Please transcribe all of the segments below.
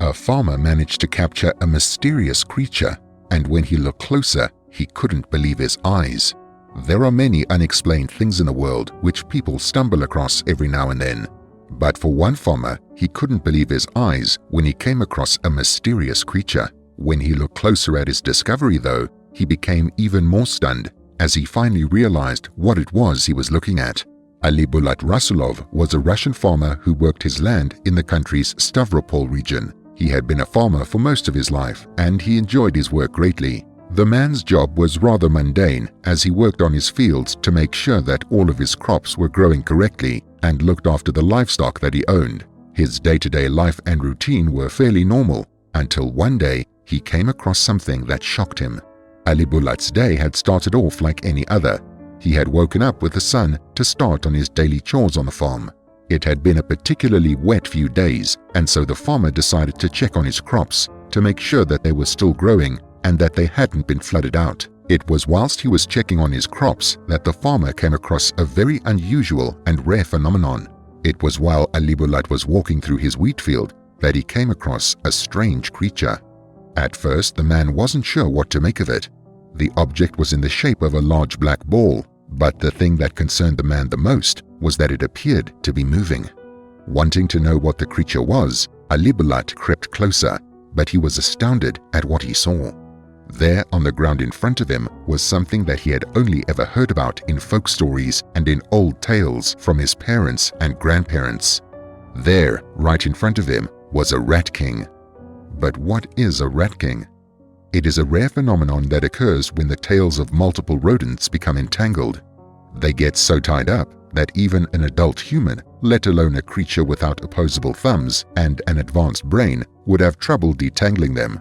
A farmer managed to capture a mysterious creature, and when he looked closer, he couldn't believe his eyes. There are many unexplained things in the world which people stumble across every now and then. But for one farmer, he couldn't believe his eyes when he came across a mysterious creature. When he looked closer at his discovery, though, he became even more stunned as he finally realized what it was he was looking at. Ali Bulat Rasulov was a Russian farmer who worked his land in the country's Stavropol region. He had been a farmer for most of his life, and he enjoyed his work greatly. The man's job was rather mundane, as he worked on his fields to make sure that all of his crops were growing correctly and looked after the livestock that he owned. His day-to-day life and routine were fairly normal, until one day he came across something that shocked him. Ali Bulat's day had started off like any other. He had woken up with the sun to start on his daily chores on the farm. It had been a particularly wet few days, and so the farmer decided to check on his crops to make sure that they were still growing and that they hadn't been flooded out. It was whilst he was checking on his crops that the farmer came across a very unusual and rare phenomenon. It was while Ali Bulat was walking through his wheat field that he came across a strange creature. At first, the man wasn't sure what to make of it. The object was in the shape of a large black ball, but the thing that concerned the man the most was that it appeared to be moving. Wanting to know what the creature was, Ali Bulat crept closer, but he was astounded at what he saw. There on the ground in front of him was something that he had only ever heard about in folk stories and in old tales from his parents and grandparents. There, right in front of him, was a rat king. But what is a rat king? It is a rare phenomenon that occurs when the tails of multiple rodents become entangled. They get so tied up that even an adult human, let alone a creature without opposable thumbs and an advanced brain, would have trouble detangling them.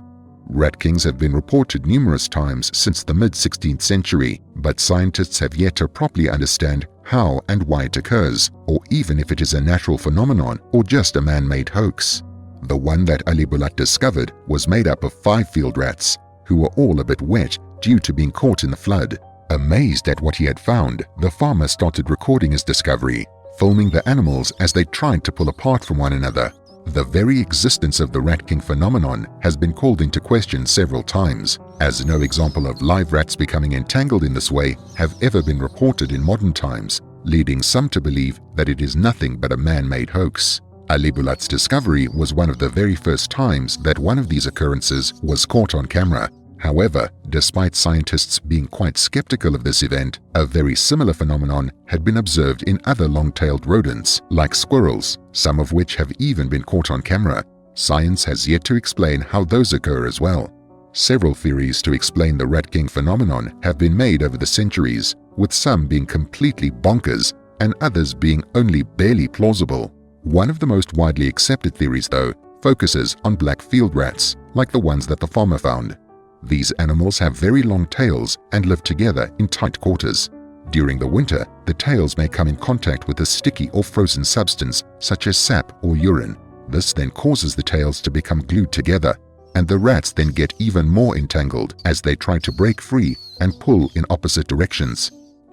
Rat kings have been reported numerous times since the mid-16th century, but scientists have yet to properly understand how and why it occurs, or even if it is a natural phenomenon or just a man-made hoax. The one that Ali Bulat discovered was made up of 5 field rats, who were all a bit wet due to being caught in the flood. Amazed at what he had found, the farmer started recording his discovery, filming the animals as they tried to pull apart from one another. The very existence of the rat king phenomenon has been called into question several times, as no example of live rats becoming entangled in this way have ever been reported in modern times, leading some to believe that it is nothing but a man-made hoax. Ali Bulat's discovery was one of the very first times that one of these occurrences was caught on camera. However, despite scientists being quite skeptical of this event, a very similar phenomenon had been observed in other long-tailed rodents, like squirrels, some of which have even been caught on camera. Science has yet to explain how those occur as well. Several theories to explain the rat king phenomenon have been made over the centuries, with some being completely bonkers and others being only barely plausible. One of the most widely accepted theories, though, focuses on black field rats, like the ones that the farmer found. These animals have very long tails and live together in tight quarters. During the winter, the tails may come in contact with a sticky or frozen substance such as sap or urine. This then causes the tails to become glued together, and the rats then get even more entangled as they try to break free and pull in opposite directions.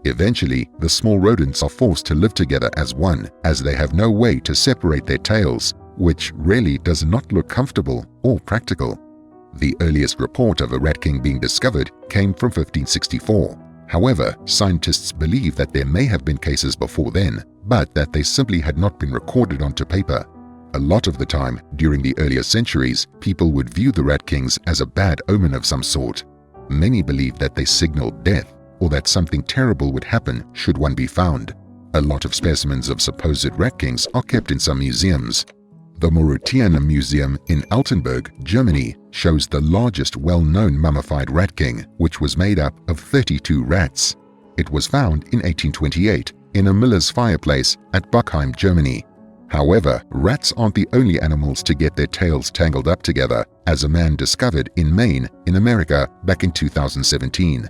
Eventually, the small rodents are forced to live together as one, as they have no way to separate their tails, which really does not look comfortable or practical. The earliest report of a rat king being discovered came from 1564. However, scientists believe that there may have been cases before then, but that they simply had not been recorded onto paper. A lot of the time, during the earlier centuries, people would view the rat kings as a bad omen of some sort. Many believed that they signaled death, or that something terrible would happen should one be found. A lot of specimens of supposed rat kings are kept in some museums. The Mauritian Museum in Altenburg, Germany, shows the largest well-known mummified rat king, which was made up of 32 rats. It was found in 1828 in a miller's fireplace at Buchheim, Germany. However, rats aren't the only animals to get their tails tangled up together, as a man discovered in Maine, in America, back in 2017.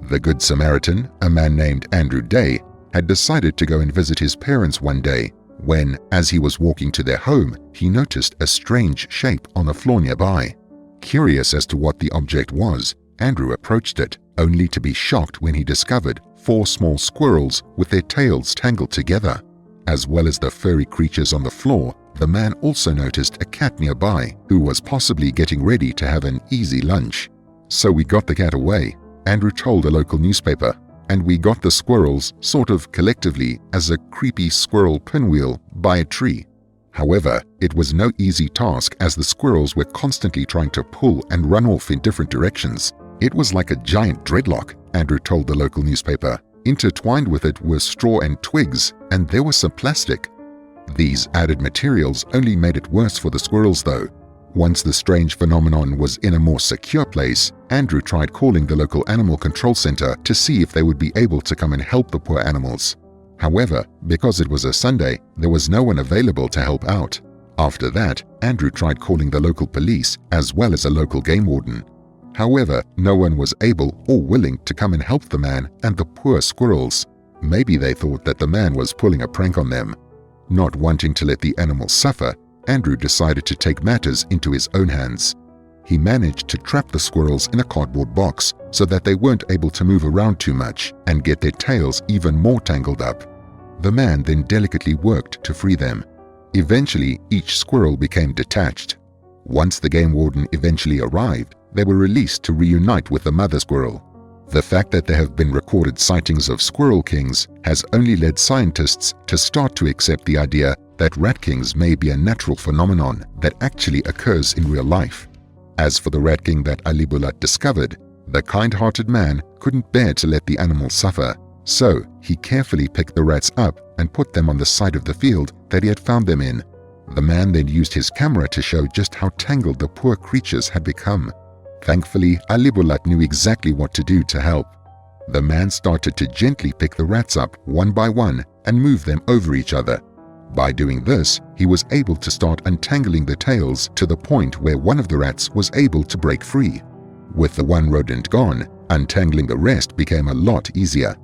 The Good Samaritan, a man named Andrew Day, had decided to go and visit his parents one day when, as he was walking to their home, he noticed a strange shape on the floor nearby. Curious as to what the object was, Andrew approached it, only to be shocked when he discovered 4 small squirrels with their tails tangled together. As well as the furry creatures on the floor, the man also noticed a cat nearby who was possibly getting ready to have an easy lunch. So we got the cat away, Andrew told a local newspaper, and we got the squirrels sort of collectively as a creepy squirrel pinwheel by a tree. However, it was no easy task as the squirrels were constantly trying to pull and run off in different directions. It was like a giant dreadlock, Andrew told the local newspaper. Intertwined with it were straw and twigs, and there was some plastic. These added materials only made it worse for the squirrels though. Once the strange phenomenon was in a more secure place, Andrew tried calling the local animal control center to see if they would be able to come and help the poor animals. However, because it was a Sunday, there was no one available to help out. After that, Andrew tried calling the local police as well as a local game warden. However, no one was able or willing to come and help the man and the poor squirrels. Maybe they thought that the man was pulling a prank on them. Not wanting to let the animals suffer, Andrew decided to take matters into his own hands. He managed to trap the squirrels in a cardboard box so that they weren't able to move around too much and get their tails even more tangled up. The man then delicately worked to free them. Eventually, each squirrel became detached. Once the game warden eventually arrived, they were released to reunite with the mother squirrel. The fact that there have been recorded sightings of squirrel kings has only led scientists to start to accept the idea that rat kings may be a natural phenomenon that actually occurs in real life. As for the rat king that Ali Bulat discovered, the kind-hearted man couldn't bear to let the animals suffer, so he carefully picked the rats up and put them on the side of the field that he had found them in. The man then used his camera to show just how tangled the poor creatures had become. Thankfully, Ali Bulat knew exactly what to do to help. The man started to gently pick the rats up one by one and move them over each other. By doing this, he was able to start untangling the tails to the point where one of the rats was able to break free. With the one rodent gone, untangling the rest became a lot easier.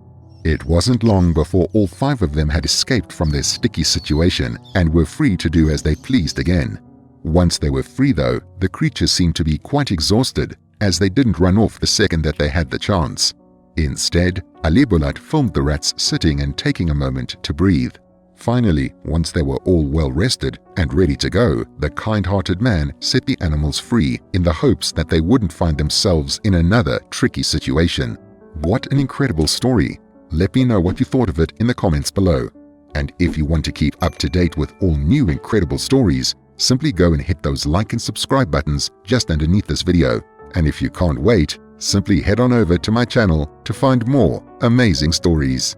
It wasn't long before all 5 of them had escaped from their sticky situation and were free to do as they pleased again. Once they were free though, the creatures seemed to be quite exhausted as they didn't run off the second that they had the chance. Instead, Ali Bulat filmed the rats sitting and taking a moment to breathe. Finally, once they were all well rested and ready to go, the kind-hearted man set the animals free in the hopes that they wouldn't find themselves in another tricky situation. What an incredible story! Let me know what you thought of it in the comments below. And if you want to keep up to date with all new incredible stories, simply go and hit those like and subscribe buttons just underneath this video. And if you can't wait, simply head on over to my channel to find more amazing stories.